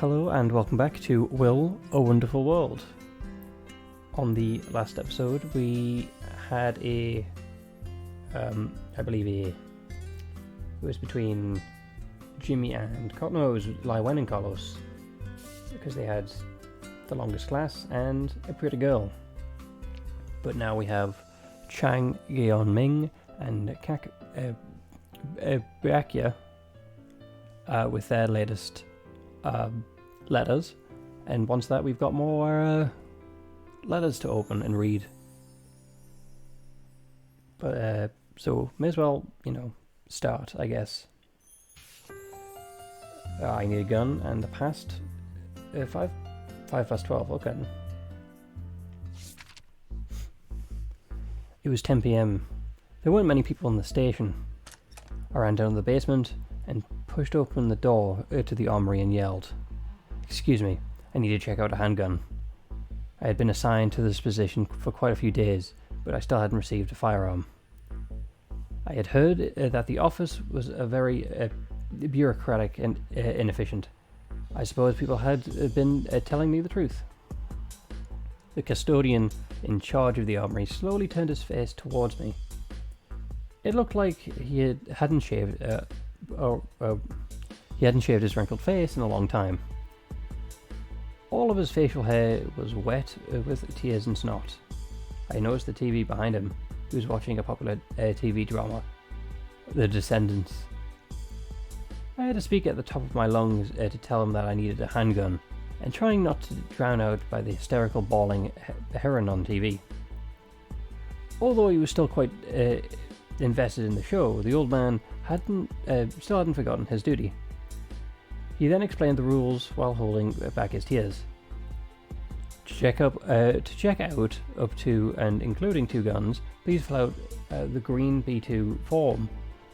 Hello and welcome back to Will, A Wonderful World. On the last episode we had it was between Jimmy and no, it was Lai-Wen and Carlos, because they had the longest class and a pretty girl. But now we have Chang, Gyeong-Min and Baek-Ya with their latest letters, and once that we've got more letters to open and read. But so may as well, start, I guess. I need a gun and the past 5 plus 12. Okay. It was 10 p.m. There weren't many people in the station. I ran down to the basement and pushed open the door to the armory and yelled, "Excuse me, I need to check out a handgun." I had been assigned to this position for quite a few days, but I still hadn't received a firearm. I had heard that the office was a very bureaucratic and inefficient. I suppose people had been telling me the truth. The custodian in charge of the armory slowly turned his face towards me. It looked like he hadn't shaved his wrinkled face in a long time. All of his facial hair was wet with tears and snot. I noticed the TV behind him. He was watching a popular TV drama, The Descendants. I had to speak at the top of my lungs to tell him that I needed a handgun, and trying not to drown out by the hysterical bawling heron on TV. Although he was still quite invested in the show, the old man still hadn't forgotten his duty. He then explained the rules while holding back his tears. To check out up to and including 2 guns, please fill out the green B2 form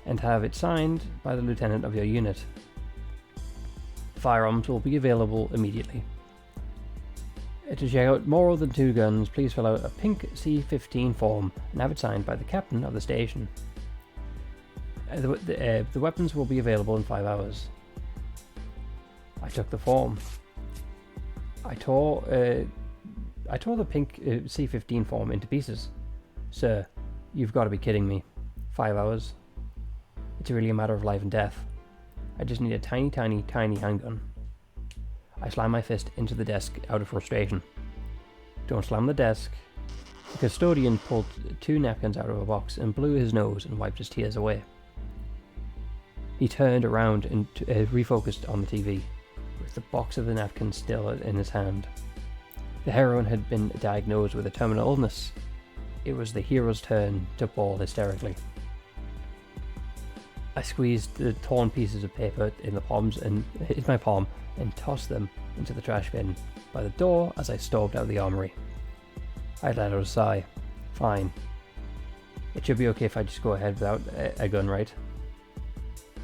and have it signed by the lieutenant of your unit. Firearms will be available immediately. To check out more than 2 guns, please fill out a pink C15 form and have it signed by the captain of the station. The weapons will be available in 5 hours. I took the form. I tore the pink C15 form into pieces. Sir, you've got to be kidding me. 5 hours? It's really a matter of life and death. I just need a tiny handgun. I slammed my fist into the desk out of frustration. Don't slam the desk. The custodian pulled 2 napkins out of a box and blew his nose and wiped his tears away. He turned around and refocused on the TV, with the box of the napkins still in his hand. The heroine had been diagnosed with a terminal illness. It was the hero's turn to bawl hysterically. I squeezed the torn pieces of paper in my palm and tossed them into the trash bin by the door as I stormed out of the armory. I let out a sigh. Fine. It should be okay if I just go ahead without a gun, right?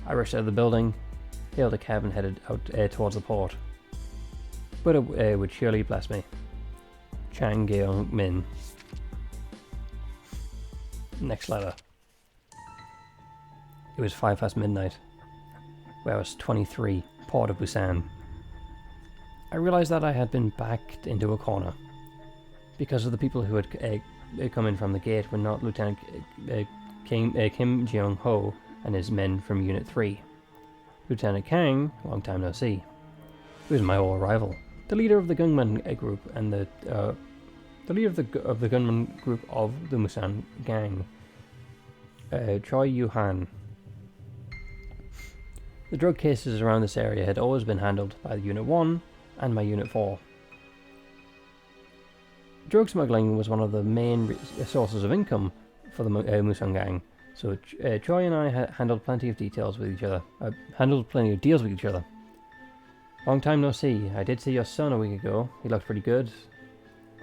I rushed out of the building, hailed a cab and headed out towards the port. But it would surely bless me. Chang, Gyeong-Min. Next letter. It was 5 past midnight. Warehouse 23, Port of Busan. I realized that I had been backed into a corner. Because of the people who had come in from the gate were not Lieutenant Kim Jeong-ho and his men from Unit 3. Lieutenant Kang, long time no see. He was my old rival, the leader of the gunman group and the leader of the gunman group of the Musan gang, Choi Yu-han. The drug cases around this area had always been handled by Unit 1 and my Unit 4. Drug smuggling was one of the main sources of income for the Musan gang, so Choi and I handled plenty of deals with each other. Long time no see. I did see your son a week ago. He looked pretty good.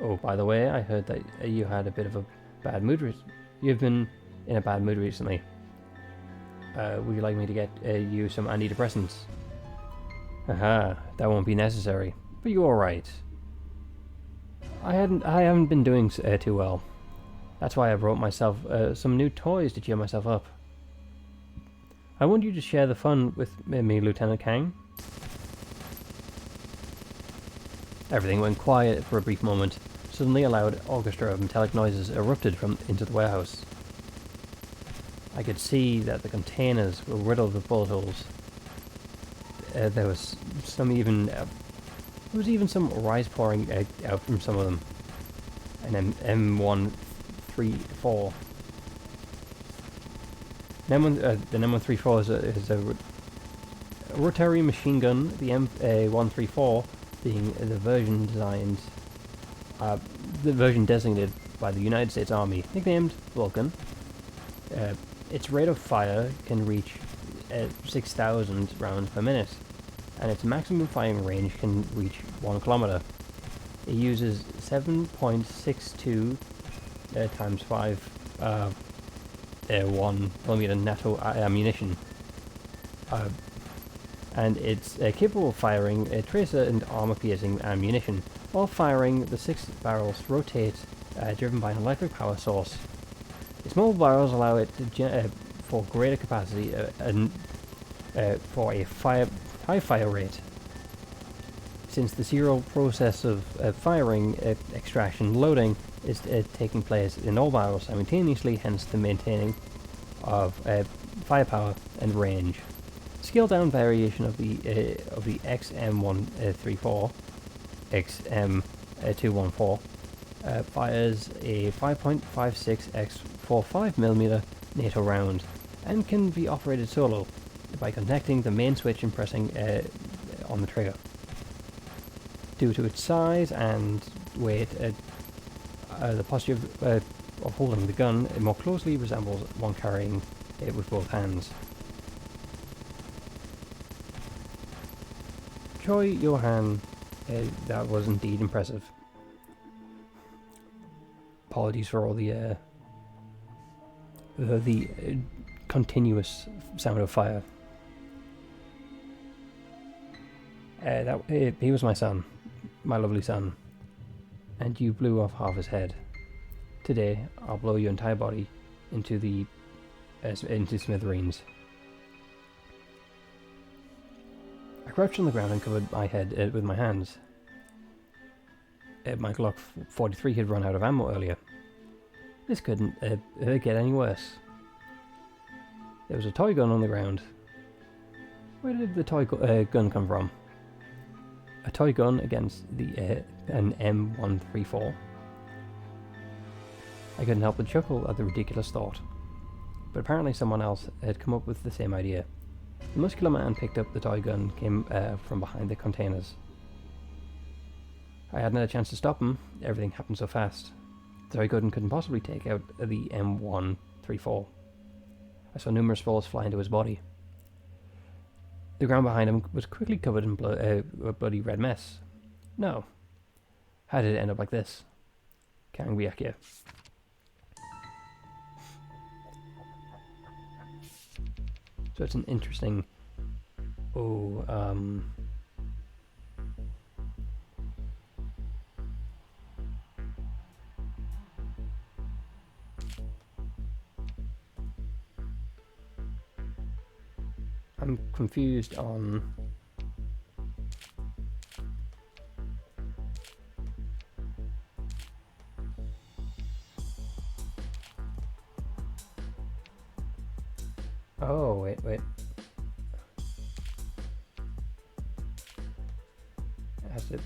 Oh, by the way, I heard that you had a bit of a bad mood. You've been in a bad mood recently. Would you like me to get you some antidepressants? Aha, that won't be necessary. But you're alright. I haven't been doing too well. That's why I brought myself some new toys to cheer myself up. I want you to share the fun with me, Lieutenant Kang. Everything went quiet for a brief moment. Suddenly a loud orchestra of metallic noises erupted from into the warehouse. I could see that the containers were riddled with bullet holes. There was even some rice pouring out from some of them. An M134. The M134 is a rotary machine gun. The M134 being the version designated by the United States Army, nicknamed Vulcan. Its rate of fire can reach 6,000 rounds per minute, and its maximum firing range can reach 1 kilometer. It uses 7.62 times 5 1 millimeter NATO ammunition, and it's capable of firing tracer and armor-piercing ammunition. While firing, the 6 barrels rotate, driven by an electric power source. The small barrels allow it to for greater capacity and for a high fire rate. Since the serial process of firing, extraction, loading is taking place in all barrels simultaneously, hence the maintaining of firepower and range. Scaled down variation of the XM134, XM214, fires a 5.56 x 45mm NATO round and can be operated solo by connecting the main switch and pressing on the trigger. Due to its size and weight, the posture of holding the gun, it more closely resembles one carrying it with both hands. Choi Johan, that was indeed impressive. Apologies for all the continuous sound of fire. He was my son, my lovely son, and you blew off half his head. Today, I'll blow your entire body into smithereens. I crouched on the ground and covered my head with my hands. My Glock 43 had run out of ammo earlier. This couldn't get any worse. There was a toy gun on the ground. Where did the toy gun come from? A toy gun against an M134. I couldn't help but chuckle at the ridiculous thought. But apparently someone else had come up with the same idea. The muscular man picked up the toy gun, came from behind the containers. I hadn't had a chance to stop him. Everything happened so fast. The toy gun couldn't possibly take out the M134. I saw numerous bullets fly into his body. The ground behind him was quickly covered in a bloody red mess. No. How did it end up like this? Kang Baek-Ya. So it's an interesting... I'm confused on... Oh, wait.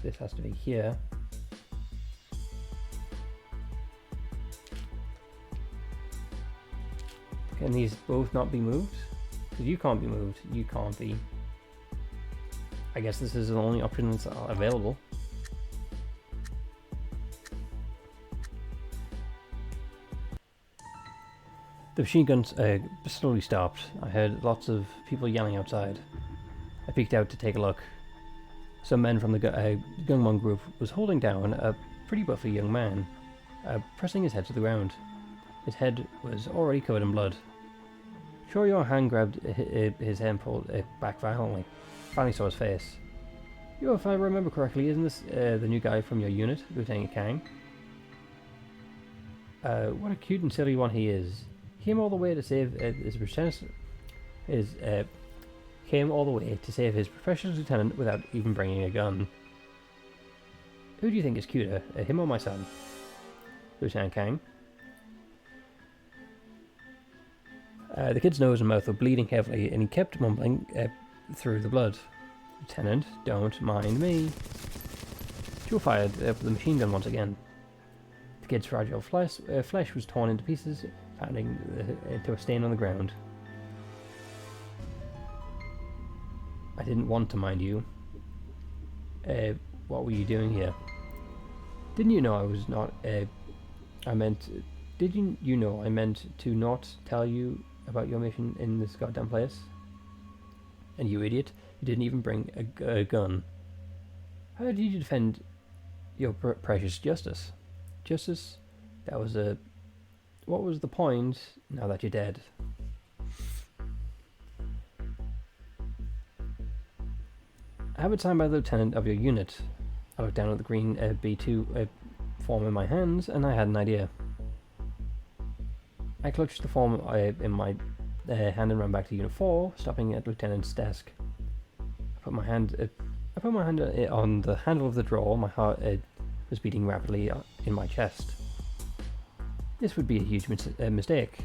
This has to be here. Can these both not be moved? Because you can't be moved, you can't be. I guess this is the only option that's available. The machine guns slowly stopped. I heard lots of people yelling outside. I peeked out to take a look. Some men from the Gyeong-Min group was holding down a pretty buffy young man, pressing his head to the ground. His head was already covered in blood. Sure, your hand grabbed his head and pulled it back violently. Finally saw his face. Yo, if I remember correctly, isn't this the new guy from your unit, Lieutenant Kang? What a cute and silly one he is. He came all the way to save his professional lieutenant without even bringing a gun. Who do you think is cuter, him or my son? Lieutenant Kang. The kid's nose and mouth were bleeding heavily, and he kept mumbling through the blood. Lieutenant, don't mind me. Joe fired with the machine gun once again. The kid's fragile flesh was torn into pieces, pounding into a stain on the ground. I didn't want to mind you. What were you doing here? Didn't you know I was not... Didn't you know I meant to not tell you about your mission in this goddamn place? And you idiot, you didn't even bring a gun. How did you defend your precious justice? Justice? That was a... What was the point now that you're dead? I have it signed by the lieutenant of your unit. I looked down at the green B2 form in my hands, and I had an idea. I clutched the form in my hand and ran back to Unit 4, stopping at Lieutenant's desk. I put my hand on the handle of the drawer. My heart was beating rapidly in my chest. This would be a huge mistake.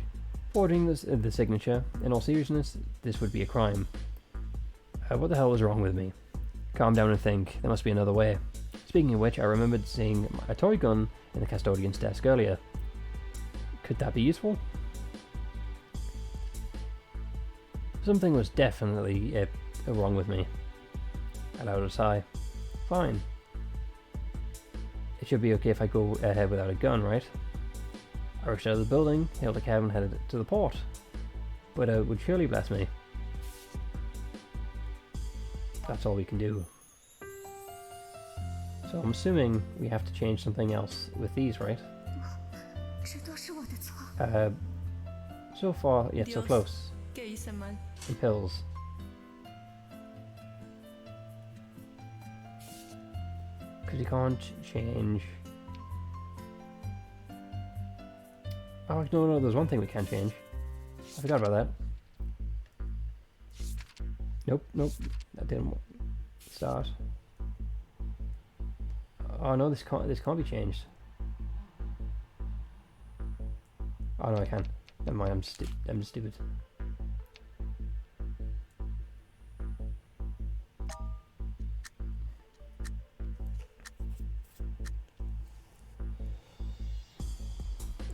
Forging the signature, in all seriousness, this would be a crime. What the hell was wrong with me? Calm down and think. There must be another way. Speaking of which, I remembered seeing a toy gun in the custodian's desk earlier. Could that be useful? Something was definitely wrong with me. I allowed a sigh. Fine. It should be okay if I go ahead without a gun, right? I rushed out of the building, hailed a cab and headed to the port. But it would surely bless me. That's all we can do. So I'm assuming we have to change something else with these, right? So far, yet so close. And pills. Because you can't change... Oh, no, there's one thing we can't change. I forgot about that. Nope, that didn't start. Oh no, this can't be changed. Oh no, I can. Never mind, I'm just stupid.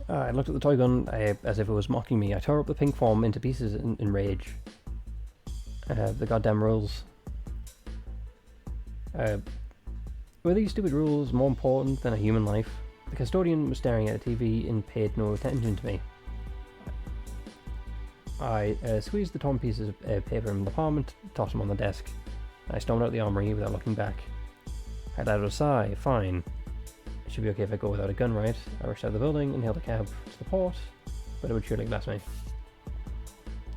I looked at the toy gun as if it was mocking me. I tore up the pink form into pieces in rage. The goddamn rules. Were these stupid rules more important than a human life? The custodian was staring at a TV and paid no attention to me. I squeezed the torn pieces of paper in the palm and tossed them on the desk. I stormed out the armory without looking back. I let out a sigh. Fine. It should be okay if I go without a gun, right? I rushed out of the building and hailed a cab to the port, but it would surely bless me.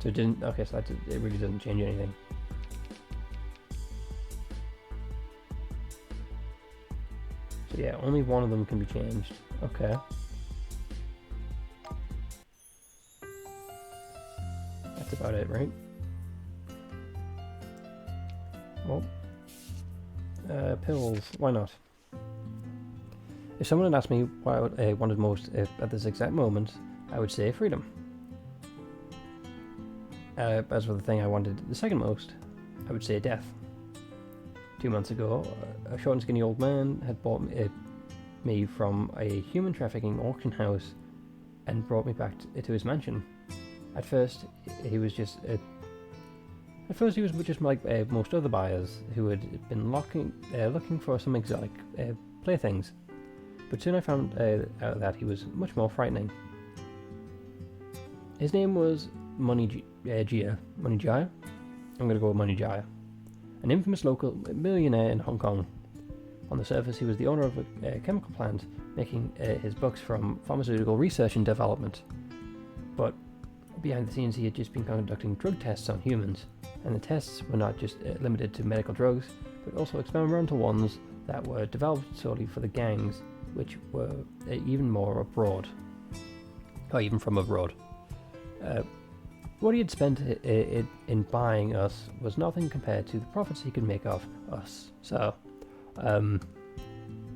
So it didn't... Okay, so it really doesn't change anything. So yeah, only one of them can be changed. Okay. That's about it, right? Well, pills. Why not? If someone had asked me what I wanted most at this exact moment, I would say freedom. As for the thing I wanted the second most, I would say death. 2 months ago, a short and skinny old man had bought me from a human trafficking auction house and brought me back to his mansion. At first, he was just like most other buyers who had been looking for some exotic playthings. But soon I found out that he was much more frightening. His name was Money Jia. I'm going to go with Money Jia. An infamous local millionaire in Hong Kong. On the surface, he was the owner of a chemical plant, making his bucks from pharmaceutical research and development. But behind the scenes, he had just been conducting drug tests on humans, and the tests were not just limited to medical drugs, but also experimental ones that were developed solely for the gangs, which were even more abroad, or even from abroad. What he had spent in buying us was nothing compared to the profits he could make off us. So,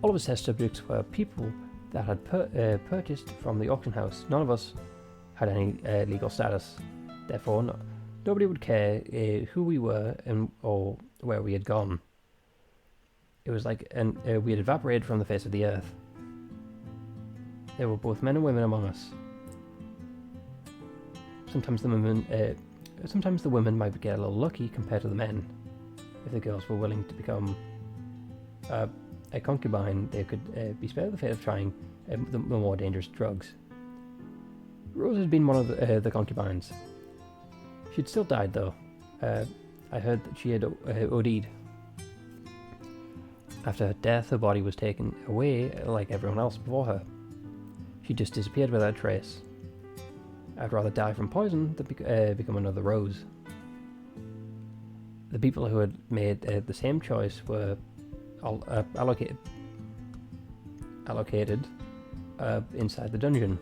All of his test subjects were people that had purchased from the auction house. None of us had any legal status. Therefore, nobody would care who we were or where we had gone. It was like we had evaporated from the face of the earth. There were both men and women among us. Sometimes the women might get a little lucky compared to the men. If the girls were willing to become a concubine, they could be spared the fate of trying the more dangerous drugs. Rose had been one of the concubines. She'd still died, though. I heard that she had OD'd. After her death, her body was taken away like everyone else before her. She just disappeared without a trace. I'd rather die from poison than become another Rose. The people who had made the same choice were allocated inside the dungeon.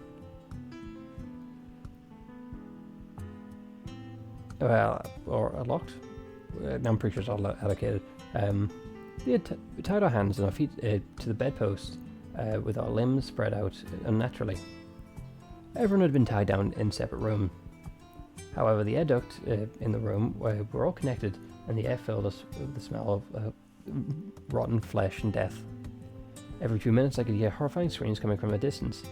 Or locked. I'm pretty sure it's all allocated. They had tied our hands and our feet to the bedpost with our limbs spread out unnaturally. Everyone had been tied down in separate rooms. However, the air duct in the room were all connected, and the air filled us with the smell of rotten flesh and death. Every 2 minutes I could hear horrifying screams coming from a distance.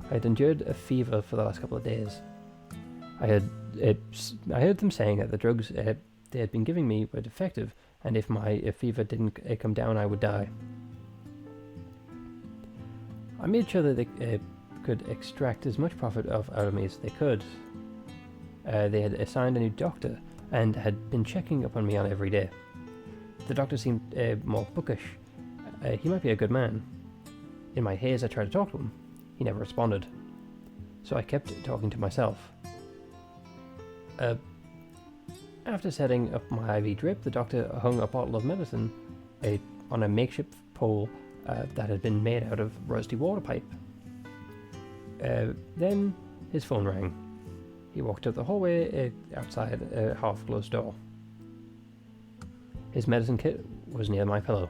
I had endured a fever for the last couple of days. I heard them saying that the drugs they had been giving me were defective, and if my fever didn't come down, I would die. I made sure that they could extract as much profit out of me as they could. They had assigned a new doctor and had been checking up on me on every day. The doctor seemed more bookish. He might be a good man. In my haze, I tried to talk to him. He never responded. So I kept talking to myself. After setting up my IV drip, the doctor hung a bottle of medicine on a makeshift pole that had been made out of rusty water pipe. Then his phone rang. He walked up the hallway outside a half-closed door. His medicine kit was near my pillow.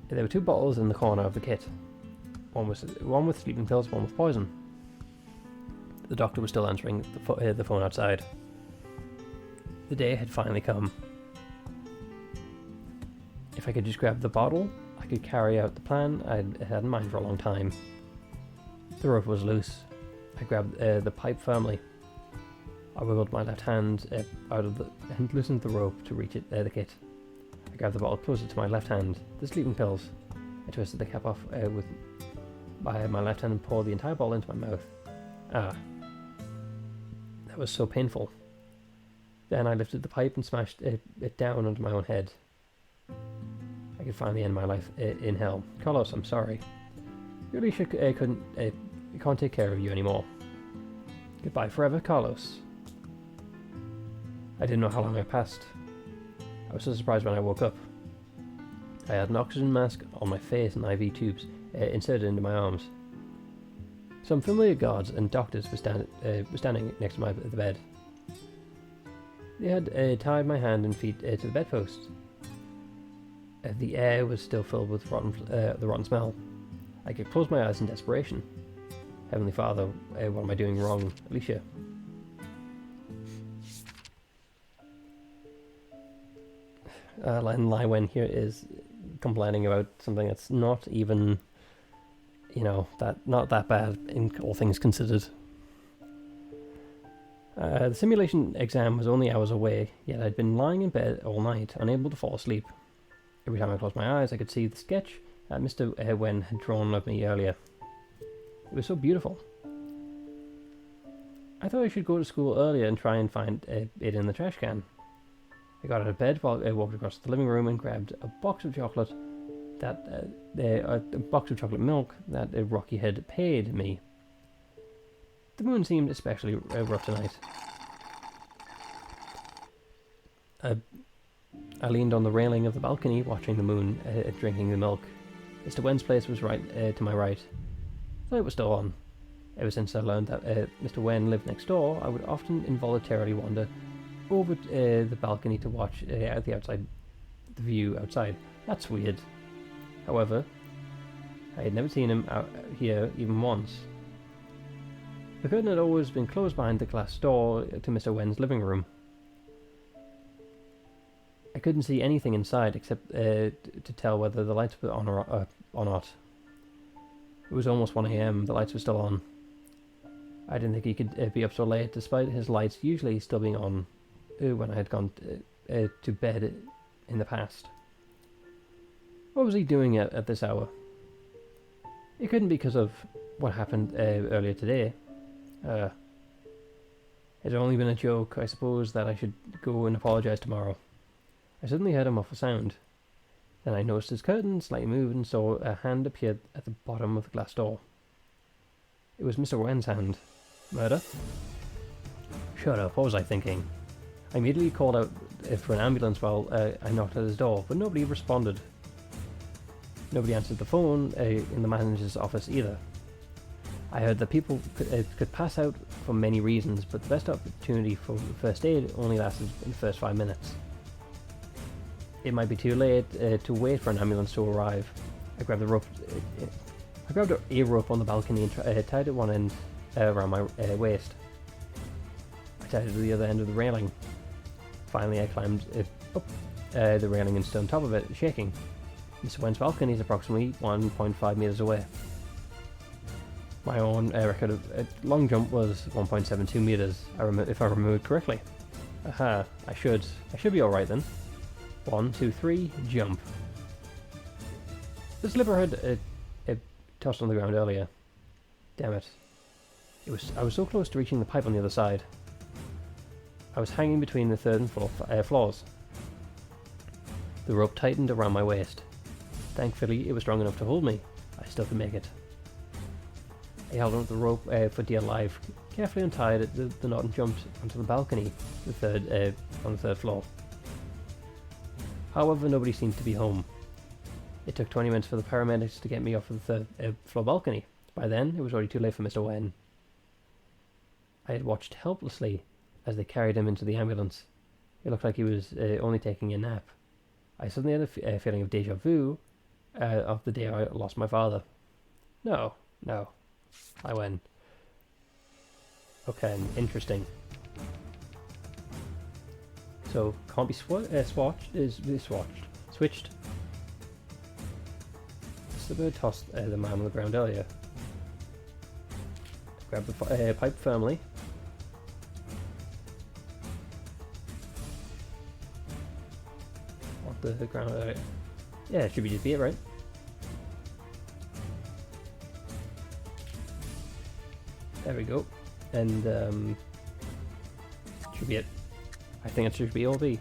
There were 2 bottles in the corner of the kit. One with sleeping pills, one with poison. The doctor was still answering the phone outside. The day had finally come. If I could just grab the bottle, I could carry out the plan I'd had in mind for a long time. The rope was loose. I grabbed the pipe firmly. I wiggled my left hand out of and loosened the rope to reach the kit. I grabbed the bottle closer to my left hand, the sleeping pills. I twisted the cap off with my left hand and poured the entire bottle into my mouth. Ah. That was so painful. Then I lifted the pipe and smashed it down onto my own head. I could finally end my life in hell. Carlos, I'm sorry. Alicia can't take care of you anymore. Goodbye forever, Carlos. I didn't know how long had passed. I was so surprised when I woke up. I had an oxygen mask on my face and IV tubes inserted into my arms. Some familiar guards and doctors were standing next to the bed. They had tied my hand and feet to the bedpost. The air was still filled with the rotten smell. I could close my eyes in desperation. Heavenly Father, what am I doing wrong, Alicia? Len Lywen here is complaining about something that's not even, not that bad in all things considered. The simulation exam was only hours away, yet I'd been lying in bed all night, unable to fall asleep. Every time I closed my eyes, I could see the sketch that Mr. Wen had drawn of me earlier. It was so beautiful. I thought I should go to school earlier and try and find it in the trash can. I got out of bed while I walked across the living room and grabbed a box of chocolate milk that Rocky had paid me. The moon seemed especially rough tonight. I leaned on the railing of the balcony, watching the moon, drinking the milk. Mr. Wen's place was right to my right. The light was still on. Ever since I learned that Mr. Wen lived next door, I would often involuntarily wander over the balcony to watch the view outside. That's weird. However, I had never seen him out here even once. The curtain had always been closed behind the glass door to Mr. Wen's living room. I couldn't see anything inside except to tell whether the lights were on or not. It was almost 1 a.m. The lights were still on. I didn't think he could be up so late, despite his lights usually still being on when I had gone to bed in the past. What was he doing at this hour? It couldn't be because of what happened earlier today. It had only been a joke. I suppose that I should go and apologise tomorrow. I suddenly heard a muffled sound. Then I noticed his curtain slightly moved and saw a hand appear at the bottom of the glass door. It was Mr. Wen's hand. Murder? Shut up, what was I thinking? I immediately called out for an ambulance while I knocked at his door, but nobody responded. Nobody answered the phone in the manager's office either. I heard that people could pass out for many reasons, but the best opportunity for first aid only lasted in the first 5 minutes. It might be too late to wait for an ambulance to arrive. I grabbed a rope on the balcony and tied it one end around my waist. I tied it to the other end of the railing. Finally, I climbed up the railing and stood on top of it, shaking. Mr. Wen's balcony is approximately 1.5 meters away. My own record of long jump was 1.72 meters, if I remembered correctly. Aha, I should be alright then. 1, 2, 3, jump. The slipper had tossed on the ground earlier. Damn it. I was so close to reaching the pipe on the other side. I was hanging between the third and fourth floors. The rope tightened around my waist. Thankfully, it was strong enough to hold me. I still could make it. I held onto the rope for dear life, carefully untied the knot and jumped onto the balcony on the third floor. However, nobody seemed to be home. It took 20 minutes for the paramedics to get me off of the third floor balcony. By then, it was already too late for Mr. Wen. I had watched helplessly as they carried him into the ambulance. It looked like he was only taking a nap. I suddenly had a feeling of deja vu of the day I lost my father. No. I went. Okay, interesting. So, can't be switched. The bird tossed the man on the ground earlier. Grabbed the pipe firmly. Off the ground earlier. Yeah, it should be just be it, right? There we go. And should be it. I think it should be all be.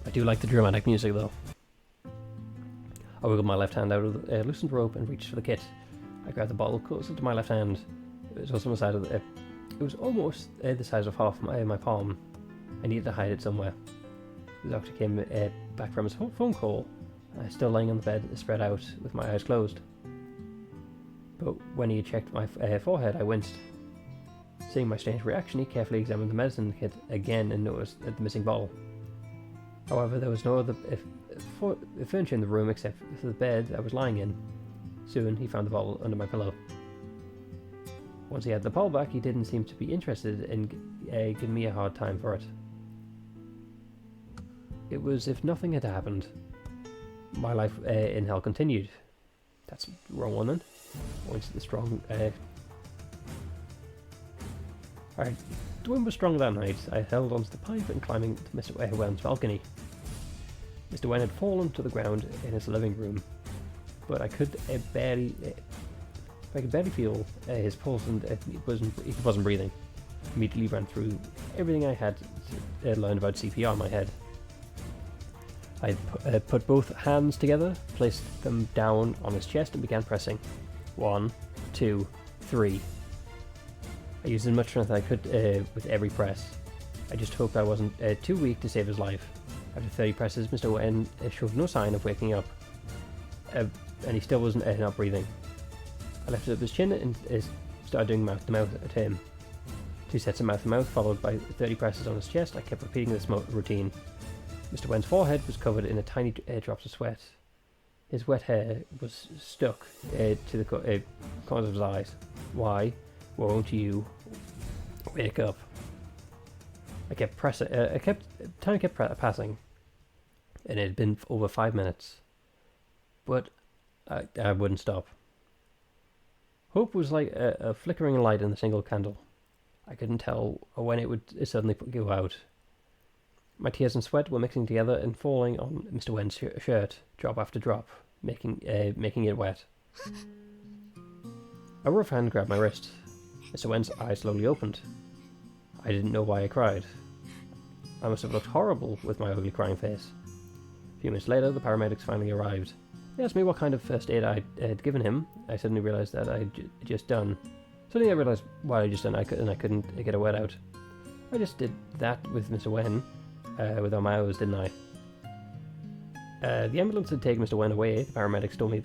I do like the dramatic music though. I wiggled my left hand out of the loosened rope and reached for the kit. I grabbed the bottle closer to my left hand. It was also on the side of it was almost the size of half my palm. I needed to hide it somewhere. The doctor came back from his phone call. I was still lying on the bed, spread out, with my eyes closed. But when he checked my forehead, I winced. Seeing my strange reaction, he carefully examined the medicine kit again and noticed the missing bottle. However, there was no other furniture in the room except for the bed I was lying in. Soon, he found the bottle under my pillow. Once he had the bottle back, he didn't seem to be interested in giving me a hard time for it. It was as if nothing had happened. My life in hell continued. That's the wrong one then. Points to the strong... Alright, the wind was strong that night. I held onto the pipe and climbing to Mr. Wen's balcony. Mr. Wen had fallen to the ground in his living room, but I could barely feel his pulse, and he wasn't breathing. Immediately ran through everything I had learned about CPR in my head. I put both hands together, placed them down on his chest, and began pressing. 1, 2, 3. I used as much strength as I could with every press. I just hoped I wasn't too weak to save his life. After 30 presses, Mr. Wen showed no sign of waking up, and he still wasn't not breathing. I lifted up his chin and started doing mouth-to-mouth at him. 2 sets of mouth-to-mouth, followed by 30 presses on his chest. I kept repeating this routine. Mr. Wen's forehead was covered in a tiny drops of sweat. His wet hair was stuck to the corners of his eyes. Why won't you wake up? I kept pressing. Time kept passing, and it had been over 5 minutes, but I wouldn't stop. Hope was like a flickering light in a single candle. I couldn't tell when it would suddenly go out. My tears and sweat were mixing together and falling on Mr. Wen's shirt, drop after drop, making it wet. A rough hand grabbed my wrist. Mr. Wen's eyes slowly opened. I didn't know why I cried. I must have looked horrible with my ugly crying face. A few minutes later, the paramedics finally arrived. They asked me what kind of first aid I had given him. I suddenly realised that I had just done. Suddenly I realised what I had just done, and I couldn't get a word out. I just did that with Mr. Wen, with my hours, didn't I? The ambulance had taken Mr. Wen away. The paramedics told me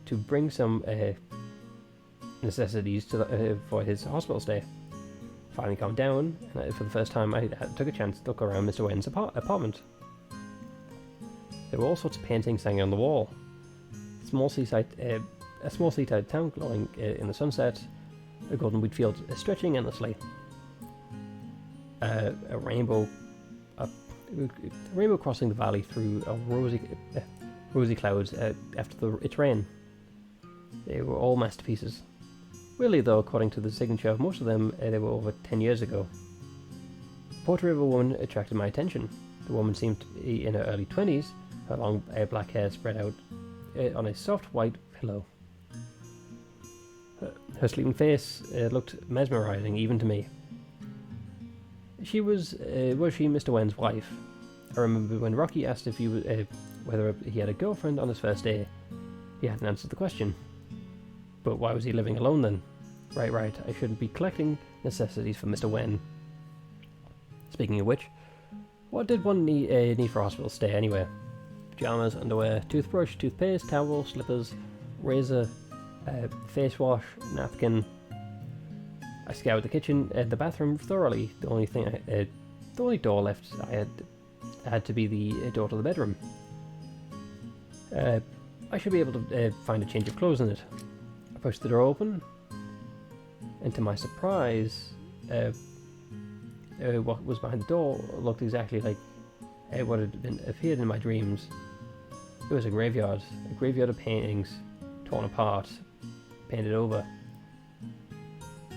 to bring some necessities for his hospital stay. Finally calmed down, and for the first time I took a chance to look around Mr. Wen's apartment. There were all sorts of paintings hanging on the wall. A small seaside town glowing in the sunset, a golden wheat field stretching endlessly. A rainbow crossing the valley through a rosy clouds after its rain. They were all masterpieces. Really, though, according to the signature of most of them, they were over 10 years ago. The portrait of a woman attracted my attention. The woman seemed to be in her early 20s, her long black hair spread out on a soft white pillow. Her sleeping face looked mesmerizing even to me. Was she Mr. Wen's wife? I remember when Rocky asked if whether he had a girlfriend on his first day. He hadn't answered the question. But why was he living alone then? Right, I shouldn't be collecting necessities for Mr. Wen. Speaking of which, what did one need for a hospital stay anyway? Pyjamas, underwear, toothbrush, toothpaste, towel, slippers, razor, face wash, napkin. I scoured the kitchen and the bathroom thoroughly. The only door left I had to be the door to the bedroom. I should be able to find a change of clothes in it. I pushed the door open, and to my surprise, what was behind the door looked exactly like what had appeared in my dreams. It was a graveyard of paintings, torn apart, painted over.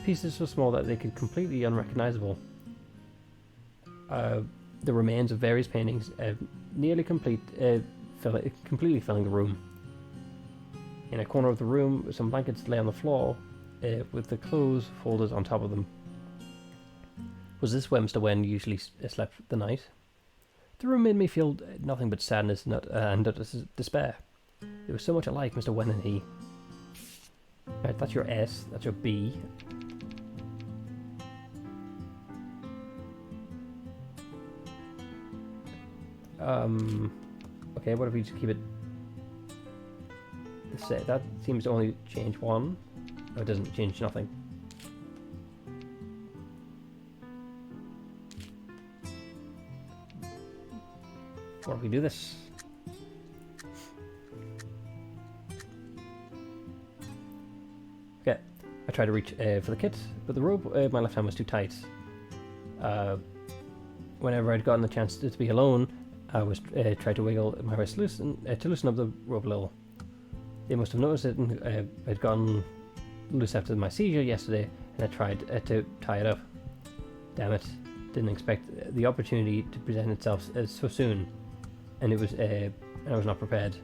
Pieces so small that they could completely unrecognizable. The remains of various paintings, nearly completely filling the room. In a corner of the room, some blankets lay on the floor, with the clothes folded on top of them. Was this where Mr. Wen usually slept the night? The room made me feel nothing but sadness and despair. They were so much alike, Mr. Wen and he. Right, that's your S, that's your B. Okay, what if we just keep it the same? That seems to only change one. No, it doesn't change nothing. What if we do this? Okay, I tried to reach for the kit, but the rope my left hand was too tight. Whenever I'd gotten the chance to be alone, I was tried to wiggle my wrist to loosen up the rope a little. They must have noticed it, and I'd gotten loose after my seizure yesterday, and I tried to tie it up. Damn it! Didn't expect the opportunity to present itself so soon, and I was not prepared.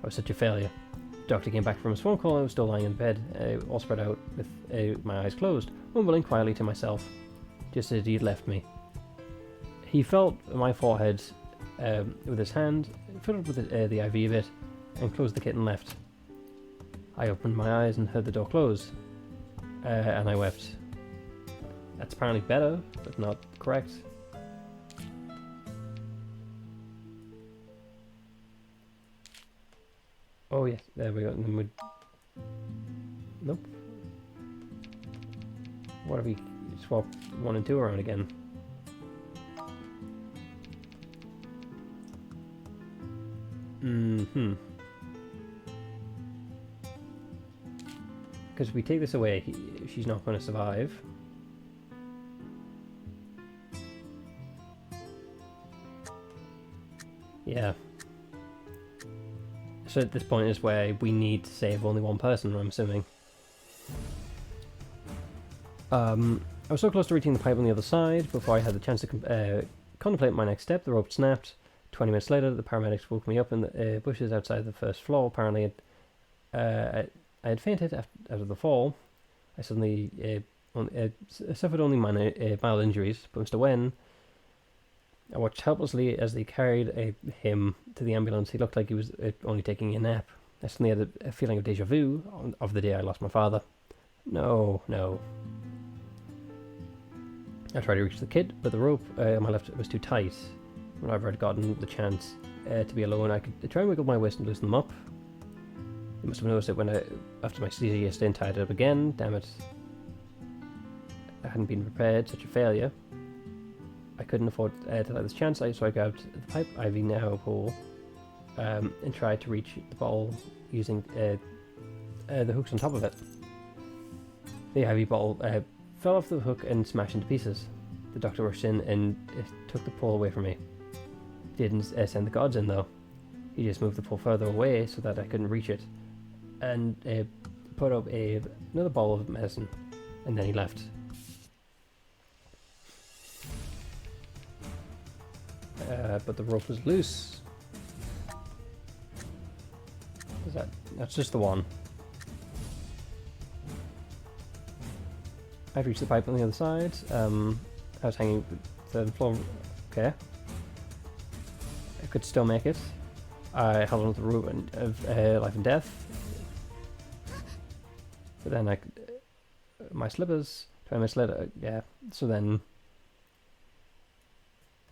I was such a failure. The doctor came back from his phone call, and I was still lying in bed, all spread out with my eyes closed, mumbling quietly to myself, just as he had left me. He felt my forehead with his hand, fiddled with the IV a bit, and closed the kit and left. I opened my eyes and heard the door close, and I wept. That's apparently better, but not correct. Oh yes, there we go. And then nope. What if we swap 1 and 2 around again? Because if we take this away, she's not going to survive. Yeah. So at this point is where we need to save only one person, I'm assuming. I was so close to reaching the pipe on the other side before I had the chance to contemplate my next step. The rope snapped. 20 minutes later, the paramedics woke me up in the bushes outside the first floor. Apparently, I had fainted out of the fall. I suddenly suffered only mild injuries, but Mr. Wen, I watched helplessly as they carried him to the ambulance. He looked like he was only taking a nap. I suddenly had a feeling of deja vu of the day I lost my father. No. I tried to reach the kid, but the rope on my left was too tight. Whenever I'd gotten the chance to be alone, I could try and wiggle my waist and loosen them up. They must have noticed it when after my seizure stint, tied it up again. Damn it. I hadn't been prepared, such a failure. I couldn't afford to let this chance, so I grabbed the pipe IV now pole and tried to reach the ball using the hooks on top of it. The IV ball fell off the hook and smashed into pieces. The doctor rushed in and took the pole away from me. He didn't send the guards in though. He just moved the pole further away so that I couldn't reach it, and put up another ball of medicine, and then he left. But the rope was loose. That's just the one. I've reached the pipe on the other side. I was hanging the floor. Okay. I could still make it. I held on to the rope of life and death. But then my slippers, 20 minutes later, yeah. So then,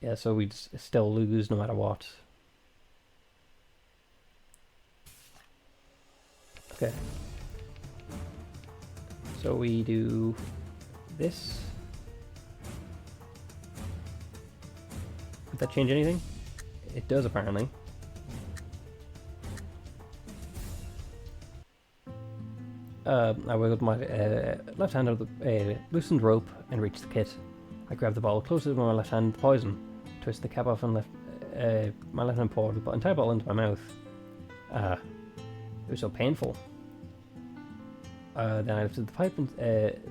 yeah, so we'd still lose no matter what. Okay. So we do this. Would that change anything? It does apparently. I wiggled my left hand out of the loosened rope and reached the kit. I grabbed the bottle closer with my left hand, the poison, twist the cap off and left my left hand poured the entire bottle into my mouth. It was so painful. Then I lifted the pipe and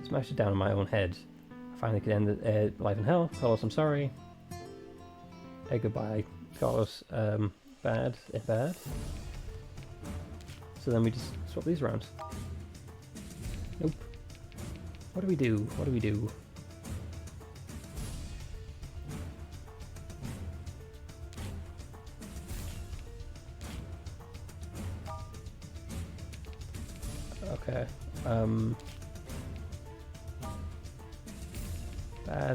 smashed it down on my own head. I finally could end the life in hell. Carlos, I'm sorry. Goodbye, Carlos. Bad. So then we just swap these around. Nope. What do we do? Okay.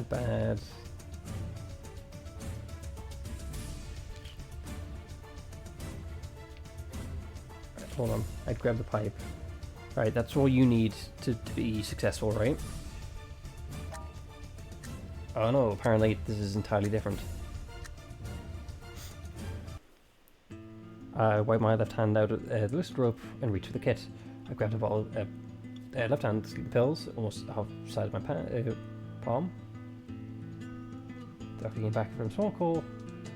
Bad. Right, hold on. I'd grab the pipe. Right, that's all you need to be successful, right? Oh no, apparently this is entirely different. I wiped my left hand out of the loosened rope and reached for the kit. I grabbed a bottle of left hand sleeping pills, almost half the size of my palm. The doctor came back from a small call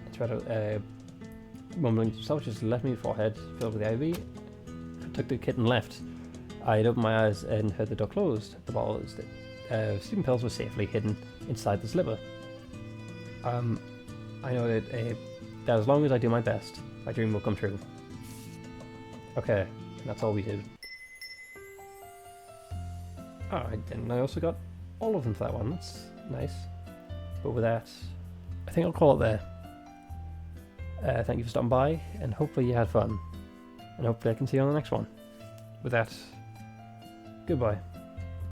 and spread out, mumbling to himself, just left me the forehead filled with the IV. I took the kit and left. I'd opened my eyes and heard the door closed. The bottle of sleeping pills was safely hidden inside the slipper. I know that as long as I do my best, my dream will come true. Okay, that's all we did. Alright, and I also got all of them for that one. That's nice. But with that, I think I'll call it there. Thank you for stopping by, and hopefully you had fun. And hopefully I can see you on the next one. With that, goodbye.